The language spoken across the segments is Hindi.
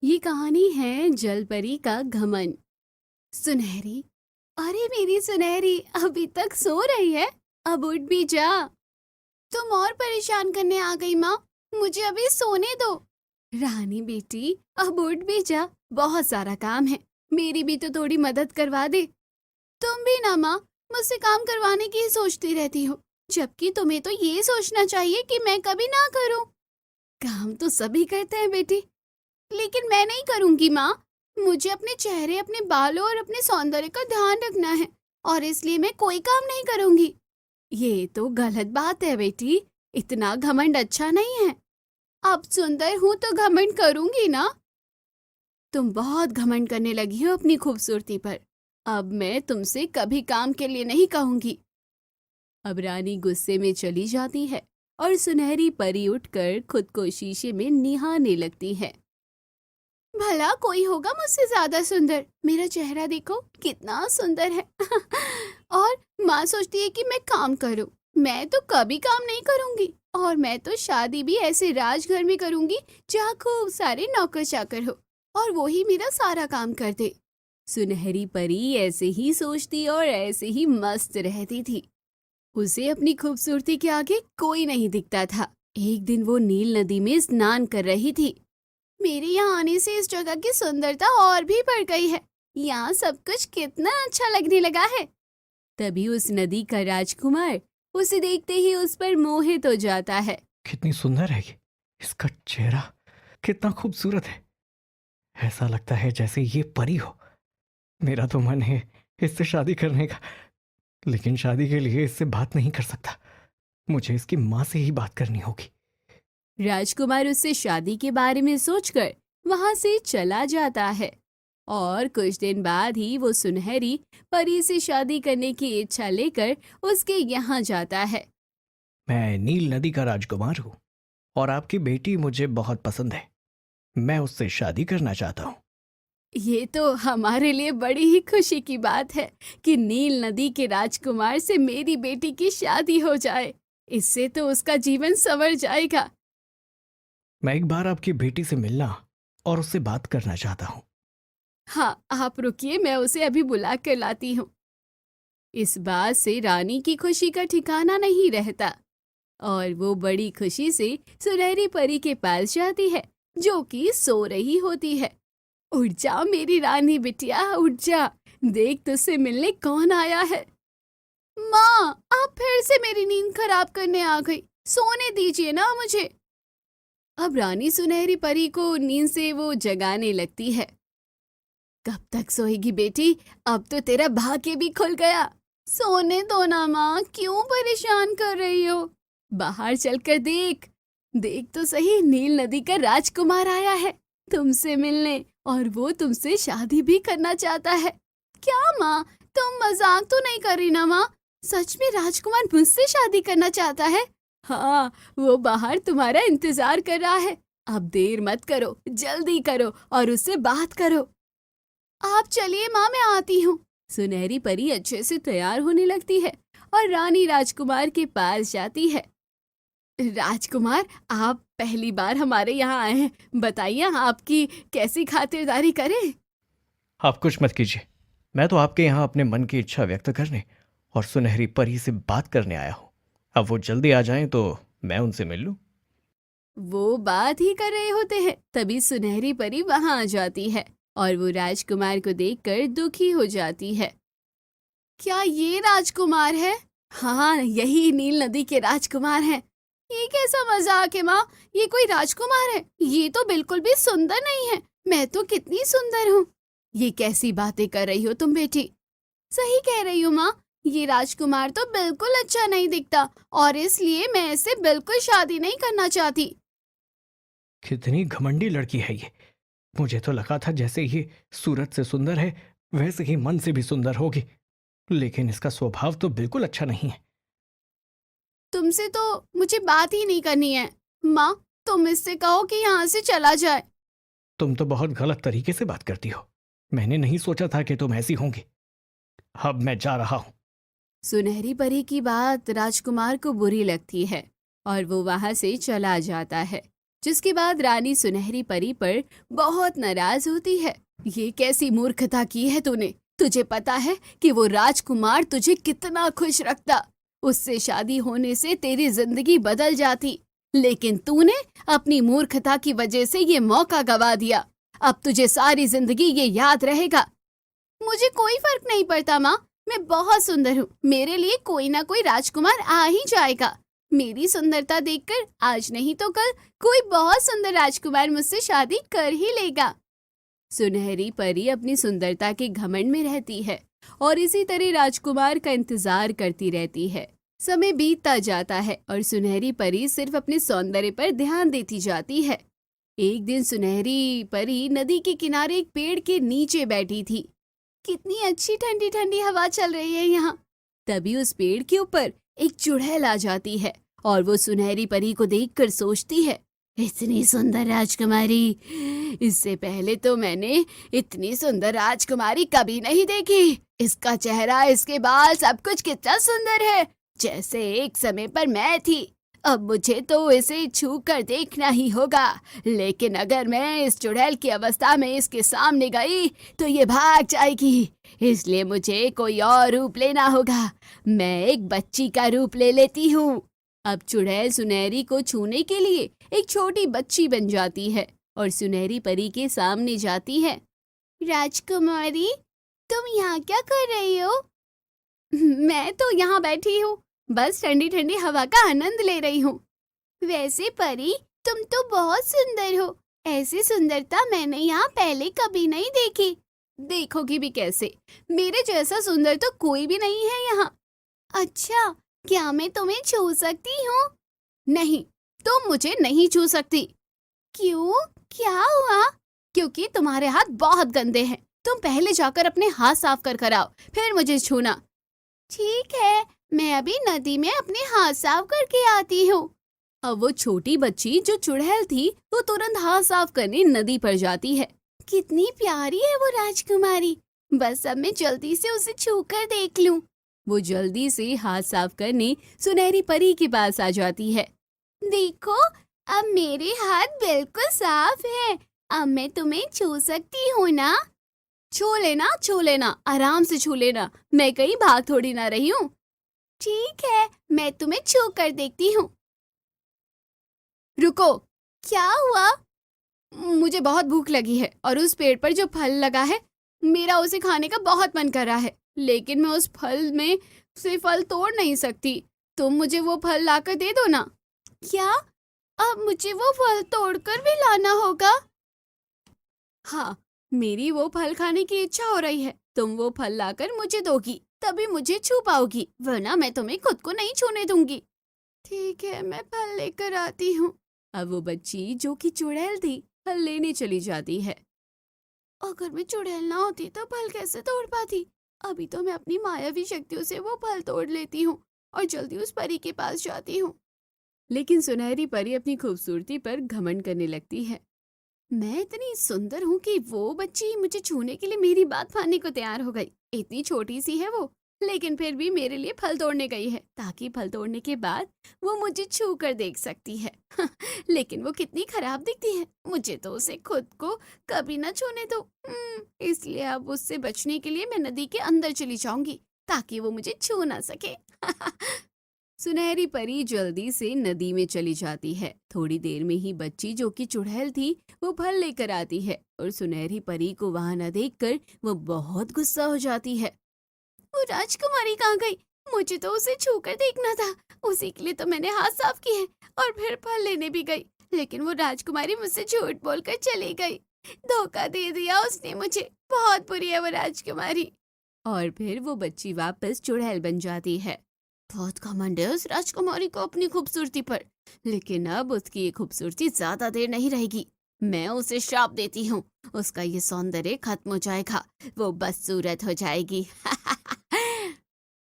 ये कहानी है जलपरी का घमंड। सुनहरी, अरे मेरी सुनहरी, अभी तक सो रही है? अब उठ भी जा। तुम और परेशान करने आ गई माँ, मुझे अभी सोने दो। रानी बेटी, अब उठ भी जा, बहुत सारा काम है, मेरी भी तो थोड़ी मदद करवा दे। तुम भी ना माँ, मुझसे काम करवाने की ही सोचती रहती हो, जबकि तुम्हें तो ये सोचना चाहिए कि मैं कभी ना करूँ। काम तो सभी करते हैं बेटी, लेकिन मैं नहीं करूंगी माँ। मुझे अपने चेहरे, अपने बालों और अपने सौंदर्य का ध्यान रखना है, और इसलिए मैं कोई काम नहीं करूंगी। ये तो गलत बात है बेटी, इतना घमंड अच्छा नहीं है। अब सुंदर हूं तो घमंड करूंगी ना। तुम बहुत घमंड करने लगी हो अपनी खूबसूरती पर। अब मैं तुमसे कभी काम के लिए नहीं कहूंगी। अब रानी गुस्से में चली जाती है और सुनहरी परी उठकर खुद को शीशे में निहारने लगती है। भला कोई होगा मुझसे ज्यादा सुंदर? मेरा चेहरा देखो कितना सुंदर है। और माँ सोचती है कि मैं काम करूं। मैं तो कभी काम नहीं करूंगी, और मैं तो शादी भी ऐसे राजघर में करूंगी जहाँ खूब सारे नौकर चाकर हो और वो ही मेरा सारा काम कर दे। सुनहरी परी ऐसे ही सोचती और ऐसे ही मस्त रहती थी। उसे अपनी खूबसूरती के आगे कोई नहीं दिखता था। एक दिन वो नील नदी में स्नान कर रही थी। मेरे यहाँ आने से इस जगह की सुंदरता और भी बढ़ गई है। यहाँ सब कुछ कितना अच्छा लगने लगा है। तभी उस नदी का राजकुमार उसे देखते ही उस पर मोहित हो जाता है। कितनी सुंदर है ये। इसका चेहरा कितना खूबसूरत है। ऐसा लगता है जैसे ये परी हो। मेरा तो मन है इससे शादी करने का, लेकिन शादी के लिए इससे बात नहीं कर सकता। मुझे इसकी माँ से ही बात करनी होगी। राजकुमार उससे शादी के बारे में सोचकर वहां से चला जाता है, और कुछ दिन बाद ही वो सुनहरी परी से शादी करने की इच्छा लेकर उसके यहाँ जाता है। मैं नील नदी का राजकुमार हूँ और आपकी बेटी मुझे बहुत पसंद है। मैं उससे शादी करना चाहता हूँ। ये तो हमारे लिए बड़ी ही खुशी की बात है कि नील नदी के राजकुमार से मेरी बेटी की शादी हो जाए। इससे तो उसका जीवन संवर जाएगा। मैं एक बार आपकी बेटी से मिलना और उससे बात करना चाहता हूँ। हाँ, आप रुकिए, मैं उसे अभी बुला कर लाती हूँ। इस बात से रानी की खुशी का ठिकाना नहीं रहता, और वो बड़ी खुशी से सुनहरी परी के पास जाती है, जो कि सो रही होती है। उठ जा मेरी रानी बिटिया, उठ जा, देख तुझसे मिलने कौन आया है। माँ, आप फिर से मेरी नींद खराब करने आ गई, सोने दीजिए ना मुझे। अब रानी सुनहरी परी को नींद से वो जगाने लगती है। कब तक सोएगी बेटी? अब तो तेरा भाग्य भी खुल गया। सोने दो ना माँ, क्यों परेशान कर रही हो? बाहर चलकर देख, देख तो सही, नील नदी का राजकुमार आया है तुमसे मिलने, और वो तुमसे शादी भी करना चाहता है। क्या माँ, तुम मजाक तो नहीं कर रही ना माँ? सच में राजकुमार मुझसे शादी करना चाहता है? हाँ, वो बाहर तुम्हारा इंतजार कर रहा है। अब देर मत करो, जल्दी करो और उससे बात करो। आप चलिए माँ, मैं आती हूँ। सुनहरी परी अच्छे से तैयार होने लगती है और रानी राजकुमार के पास जाती है। राजकुमार, आप पहली बार हमारे यहाँ आए हैं, बताइए आपकी कैसी खातिरदारी करें? आप कुछ मत कीजिए। मैं तो आपके यहाँ अपने मन की इच्छा व्यक्त करने और सुनहरी परी से बात करने आया हूँ। अब वो जल्दी आ जाएं तो मैं उनसे मिल लूँ। वो बात ही कर रहे होते हैं, तभी सुनहरी परी वहां आ जाती है और वो राजकुमार को देखकर दुखी हो जाती है। क्या ये राजकुमार है? हाँ, यही नील नदी के राजकुमार हैं। ये कैसा मजाक है माँ? ये कोई राजकुमार है? ये तो बिल्कुल भी सुंदर नहीं है। मैं तो कितनी सुंदर हूँ। ये कैसी बातें कर रही हो तुम बेटी? सही कह रही हो माँ, ये राजकुमार तो बिल्कुल अच्छा नहीं दिखता, और इसलिए मैं इससे बिल्कुल शादी नहीं करना चाहती। कितनी घमंडी लड़की है ये। मुझे तो लगा था जैसे ये सूरत से सुंदर है वैसे ही मन से भी सुंदर होगी, लेकिन इसका स्वभाव तो बिल्कुल अच्छा नहीं है। तुमसे तो मुझे बात ही नहीं करनी है। माँ, तुम इससे कहो कि यहाँ से चला जाए। तुम तो बहुत गलत तरीके से बात करती हो। मैंने नहीं सोचा था कि तुम ऐसी होंगी। अब मैं जा रहा हूँ। सुनहरी परी की बात राजकुमार को बुरी लगती है और वो वहां से चला जाता है। जिसके बाद रानी सुनहरी परी पर बहुत नाराज होती है। ये कैसी मूर्खता की है तूने? तुझे पता है कि वो राजकुमार तुझे कितना खुश रखता। उससे शादी होने से तेरी जिंदगी बदल जाती, लेकिन तूने अपनी मूर्खता की वजह से ये मौका गवा दिया। अब तुझे सारी जिंदगी ये याद रहेगा। मुझे कोई फर्क नहीं पड़ता माँ, मैं बहुत सुंदर हूँ। मेरे लिए कोई ना कोई राजकुमार आ ही जाएगा। मेरी सुंदरता देखकर आज नहीं तो कल कोई बहुत सुंदर राजकुमार मुझसे शादी कर ही लेगा। सुनहरी परी अपनी सुंदरता के घमंड में रहती है और इसी तरह राजकुमार का इंतजार करती रहती है। समय बीतता जाता है और सुनहरी परी सिर्फ अपने सौंदर्य पर ध्यान देती जाती है। एक दिन सुनहरी परी नदी के किनारे एक पेड़ के नीचे बैठी थी। कितनी अच्छी ठंडी ठंडी हवा चल रही है यहाँ। तभी उस पेड़ के ऊपर एक चुड़ैल आ जाती है और वो सुनहरी परी को देखकर सोचती है, इतनी सुंदर राजकुमारी, इससे पहले तो मैंने इतनी सुंदर राजकुमारी कभी नहीं देखी। इसका चेहरा, इसके बाल, सब कुछ कितना सुंदर है, जैसे एक समय पर मैं थी। अब मुझे तो इसे छू कर देखना ही होगा, लेकिन अगर मैं इस चुड़ैल की अवस्था में इसके सामने गई तो ये भाग जाएगी। इसलिए मुझे कोई और रूप लेना होगा। मैं एक बच्ची का रूप ले लेती हूँ। अब चुड़ैल सुनहरी को छूने के लिए एक छोटी बच्ची बन जाती है और सुनहरी परी के सामने जाती है। राजकुमारी, तुम यहाँ क्या कर रही हो? मैं तो यहाँ बैठी हूँ, बस ठंडी ठंडी हवा का आनंद ले रही हूँ। वैसे परी, तुम तो बहुत सुंदर हो। ऐसी सुंदरता मैंने यहाँ पहले कभी नहीं देखी। देखोगी भी कैसे? मेरे जैसा सुंदर तो कोई भी नहीं है यहाँ। अच्छा, क्या मैं तुम्हें छू सकती हूँ? नहीं, तुम मुझे नहीं छू सकती। क्यों? क्या हुआ? क्योंकि तुम्हारे हाथ बहुत गंदे हैं। तुम पहले जाकर अपने हाथ साफ कर आओ, फिर मुझे छूना। ठीक है, मैं अभी नदी में अपने हाथ साफ करके आती हूँ। अब वो छोटी बच्ची जो चुड़ैल थी, वो तुरंत हाथ साफ करने नदी पर जाती है। कितनी प्यारी है वो राजकुमारी, बस अब मैं जल्दी से उसे छू कर देख लूं। वो जल्दी से हाथ साफ करने सुनहरी परी के पास आ जाती है। देखो, अब मेरे हाथ बिल्कुल साफ है। अब मैं तुम्हें छू सकती हूँ ना? छू लेना, आराम से छू लेना। मैं कहीं भाग थोड़ी ना रही हूँ। ठीक है, मैं तुम्हें छू कर देखती हूँ। रुको, क्या हुआ? मुझे बहुत भूख लगी है और उस पेड़ पर जो फल लगा है, मेरा उसे खाने का बहुत मन कर रहा है, लेकिन मैं उस फल में से फल तोड़ नहीं सकती। तुम मुझे वो फल लाकर दे दो ना। क्या? अब मुझे वो फल तोड़कर भी लाना होगा? हाँ, मेरी वो फल खाने की इच्छा हो रही है। तुम वो फल लाकर मुझे दोगी, तभी मुझे छू पाओगी, वरना मैं तुम्हें खुद को नहीं छूने दूंगी। ठीक है, मैं फल लेकर आती हूँ। अब वो बच्ची जो कि चुड़ैल थी, फल लेने चली जाती है। अगर मैं चुड़ैल ना होती तो फल कैसे तोड़ पाती? अभी तो मैं अपनी मायावी शक्तियों से वो फल तोड़ लेती हूँ और जल्दी उस परी के पास जाती हूँ। लेकिन सुनहरी परी अपनी खूबसूरती पर घमंड करने लगती है। मैं इतनी सुंदर हूँ कि वो बच्ची मुझे छूने के लिए मेरी बात मानने को तैयार हो गई। इतनी छोटी सी है वो, लेकिन फिर भी मेरे लिए फल तोड़ने गई है, ताकि फल तोड़ने के बाद वो मुझे छू कर देख सकती है। लेकिन वो कितनी खराब दिखती है, मुझे तो उसे खुद को कभी ना छूने दो। इसलिए अब उससे बचने के लिए मैं नदी के अंदर चली जाऊंगी, ताकि वो मुझे छू ना सके। सुनहरी परी जल्दी से नदी में चली जाती है। थोड़ी देर में ही बच्ची जो कि चुड़ैल थी, वो फल लेकर आती है और सुनहरी परी को वहां न देखकर वो बहुत गुस्सा हो जाती है। वो राजकुमारी कहाँ गई? मुझे तो उसे छूकर देखना था। उसी के लिए तो मैंने हाथ साफ किए और फिर फल लेने भी गई, लेकिन वो राजकुमारी मुझसे झूठ बोलकर चली गई। धोखा दे दिया उसने मुझे। बहुत बुरी है वो राजकुमारी। और फिर वो बच्ची वापस चुड़ैल बन जाती है। बहुत घमंड है उस राजकुमारी को अपनी खूबसूरती पर, लेकिन अब उसकी ये खूबसूरती ज्यादा देर नहीं रहेगी। मैं उसे श्राप देती हूँ, उसका ये सौंदर्य खत्म हो जाएगा, वो बदसूरत हो जाएगी।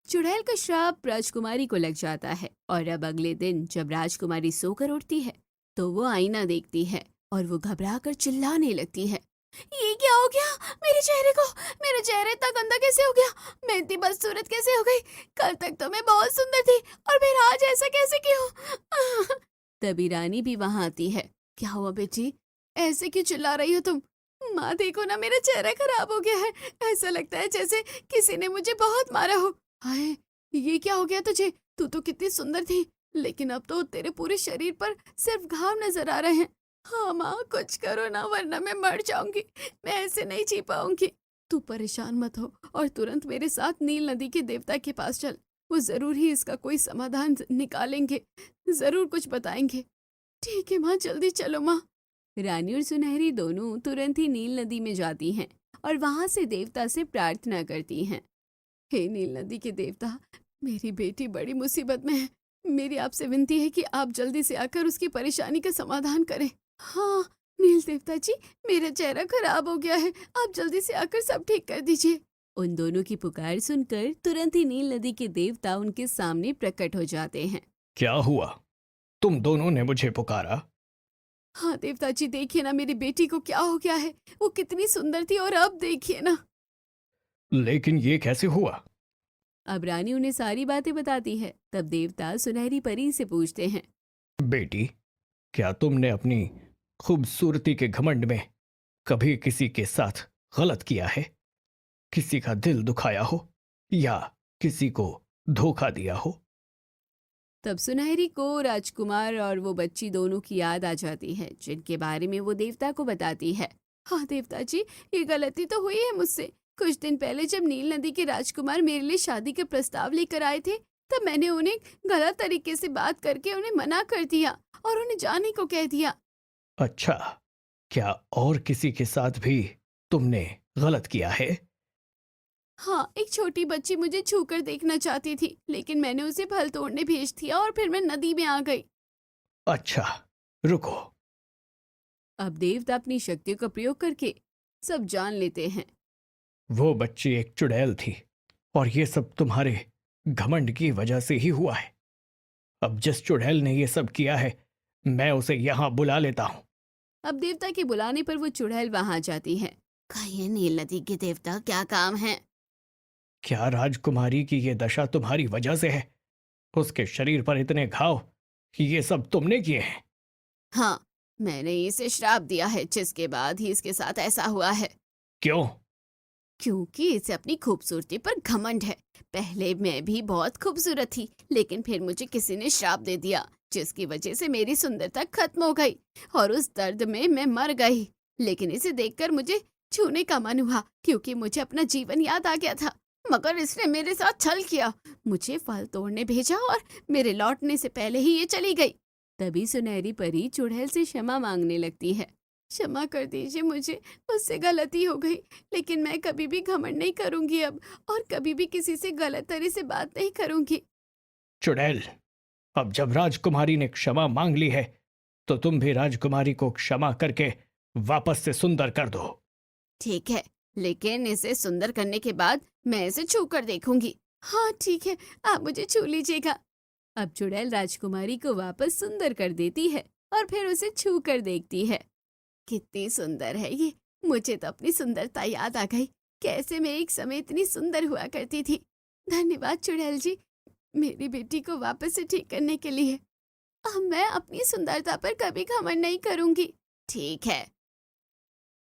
चुड़ैल का श्राप राजकुमारी को लग जाता है और अब अगले दिन जब राजकुमारी सोकर उठती है तो वो आईना देखती है और वो घबराकर चिल्लाने लगती है। ये क्या हो गया मेरे चेहरे को? मेरा चेहरा इतना गंदा कैसे हो गया? मैं इतनी बदसूरत कैसे हो गई? कल तक तो मैं बहुत सुंदर थी और फिर आज ऐसा कैसे क्यों? तभी रानी भी वहां आती है। क्या हुआ बेटी, ऐसे क्यों चिल्ला रही हो तुम? माँ देखो ना, मेरा चेहरा खराब हो गया है। ऐसा लगता है जैसे किसी ने मुझे बहुत मारा हो। हाय, ये क्या हो गया तुझे? तू तो कितनी सुंदर थी, लेकिन अब तो तेरे पूरे शरीर पर सिर्फ घाव नजर आ रहे हैं। हाँ माँ, कुछ करो ना, वरना मैं मर जाऊंगी। मैं ऐसे नहीं जी पाऊंगी। तू परेशान मत हो और तुरंत मेरे साथ नील नदी के देवता के पास चल। वो जरूर ही इसका कोई समाधान निकालेंगे, जरूर कुछ बताएंगे। ठीक है माँ, जल्दी चलो माँ। रानी और सुनहरी दोनों तुरंत ही नील नदी में जाती हैं और वहां से देवता से प्रार्थना करती हैं। हे नील नदी के देवता, मेरी बेटी बड़ी मुसीबत में है। मेरी आपसे विनती है कि आप जल्दी से आकर उसकी परेशानी का समाधान करें। हाँ नील देवता जी, मेरा चेहरा खराब हो गया है, आप जल्दी से आकर सब ठीक कर दीजिए। उन दोनों की पुकार सुनकर तुरंत ही नील नदी के देवता उनके सामने प्रकट हो जाते हैं। क्या हुआ? तुम दोनों ने मुझे पुकारा? हाँ देवता जी, देखिए ना मेरी बेटी को क्या हो गया है। वो कितनी सुंदर थी और अब देखिए ना। लेकिन ये कैसे हुआ? अब रानी उन्हें सारी बातें बताती है। तब देवता सुनहरी परी से पूछते हैं। बेटी, क्या तुमने अपनी खूबसूरती के घमंड में कभी किसी के साथ गलत किया है? किसी का दिल दुखाया हो या किसी को धोखा दिया हो? तब सुनहरी को राजकुमार और वो बच्ची दोनों की याद आ जाती है, जिनके बारे में वो देवता को बताती है। हाँ देवता जी, ये गलती तो हुई है मुझसे। कुछ दिन पहले जब नील नदी के राजकुमार मेरे लिए शादी का प्रस्ताव लेकर आए थे, तब मैंने उन्हें गलत तरीके से बात करके उन्हें मना कर दिया और उन्हें जाने को कह दिया। अच्छा, क्या और किसी के साथ भी तुमने गलत किया है? हाँ, एक छोटी बच्ची मुझे छूकर देखना चाहती थी, लेकिन मैंने उसे फल तोड़ने भेज दिया और फिर मैं नदी में आ गई। अच्छा, रुको। अब देवता अपनी शक्तियों का प्रयोग करके सब जान लेते हैं। वो बच्ची एक चुड़ैल थी और ये सब तुम्हारे घमंड की वजह से ही हुआ है। अब जिस चुड़ैल ने ये सब किया है, मैं उसे यहां बुला लेता हूं। अब देवता के बुलाने पर वो चुड़ैल वहां जाती है। कहिए नील नदी के देवता, क्या काम है? क्या राजकुमारी की ये दशा तुम्हारी वजह से है? उसके शरीर पर इतने घाव, ये सब तुमने किए हैं? हाँ, मैंने इसे श्राप दिया है, जिसके बाद ही इसके साथ ऐसा हुआ है। क्यों? क्योंकि इसे अपनी खूबसूरती पर घमंड है। पहले मैं भी बहुत खूबसूरत थी, लेकिन फिर मुझे किसी ने श्राप दे दिया, जिसकी वजह से मेरी सुंदरता खत्म हो गई और उस दर्द में मैं मर गई। लेकिन इसे देखकर मुझे छूने का मन हुआ, क्योंकि मुझे अपना जीवन याद आ गया था। मगर इसने मेरे साथ छल किया, मुझे फल तोड़ने भेजा और मेरे लौटने से पहले ही ये चली गई। तभी सुनहरी परी चुड़ैल से क्षमा मांगने लगती है। क्षमा कर दीजिए मुझे, मुझसे गलती हो गई, लेकिन मैं कभी भी घमंड नहीं करूंगी अब, और कभी भी किसी से गलत तरह से बात नहीं करूंगी। चुड़ैल, अब जब राजकुमारी ने क्षमा मांग ली है, तो तुम भी राजकुमारी को क्षमा करके वापस से सुंदर कर दो। ठीक है, लेकिन इसे सुंदर करने के बाद मैं इसे छू कर देखूंगी। हाँ ठीक है, आप मुझे छू लीजिएगा। अब चुड़ैल राजकुमारी को वापस सुंदर कर देती है और फिर उसे छू कर देखती है। कितनी सुंदर है ये, मुझे तो अपनी सुंदरता याद आ गई। कैसे मैं एक समय इतनी सुंदर हुआ करती थी। धन्यवाद चुड़ैल जी, मेरी बेटी को वापस से ठीक करने के लिए। अब मैं अपनी सुंदरता पर कभी घमंड नहीं करूंगी। ठीक है।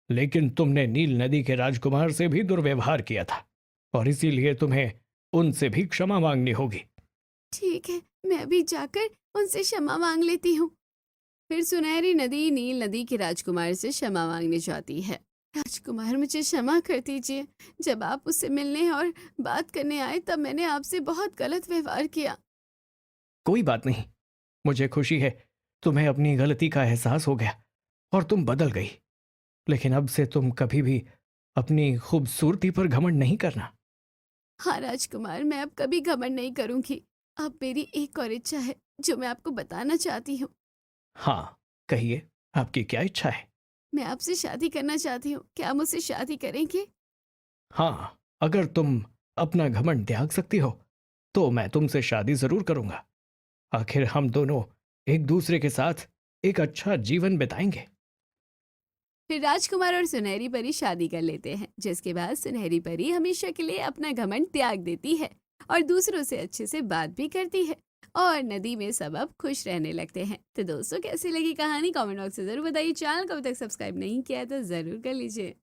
लेकिन तुमने नील नदी के राजकुमार से भी दुर्व्यवहार किया था और इसीलिए तुम्हें उनसे भी क्षमा मांगनी होगी। ठीक है, मैं अभी जाकर उनसे क्षमा मांग लेती हूँ। फिर सुनहरी नदी नील नदी के राजकुमार से क्षमा मांगने जाती है। राजकुमार, मुझे क्षमा कर दीजिए। जब आप उससे मिलने और बात करने आए, तब मैंने आपसे बहुत गलत व्यवहार किया। कोई बात नहीं, मुझे खुशी है तुम्हें अपनी गलती का एहसास हो गया और तुम बदल गई। लेकिन अब से तुम कभी भी अपनी खूबसूरती पर घमंड नहीं करना। हाँ राजकुमार, मैं अब कभी घमंड नहीं करूंगी। अब मेरी एक और इच्छा है, जो मैं आपको बताना चाहती हूँ। हाँ, कहिए, आपकी क्या इच्छा है? मैं आपसे शादी करना चाहती हूँ, क्या आप मुझसे शादी करेंगे? हाँ, अगर तुम अपना घमंड त्याग सकती हो तो मैं तुमसे शादी जरूर करूंगा। आखिर हम दोनों एक दूसरे के साथ एक अच्छा जीवन बिताएंगे। फिर राजकुमार और सुनहरी परी शादी कर लेते हैं, जिसके बाद सुनहरी परी हमेशा के लिए अपना घमंड त्याग देती है और दूसरों से अच्छे से बात भी करती है और नदी में सब अब खुश रहने लगते हैं। तो दोस्तों कैसी लगी कहानी कमेंट बॉक्स में ज़रूर बताइए। चैनल को अभी तक सब्सक्राइब नहीं किया है तो ज़रूर कर लीजिए।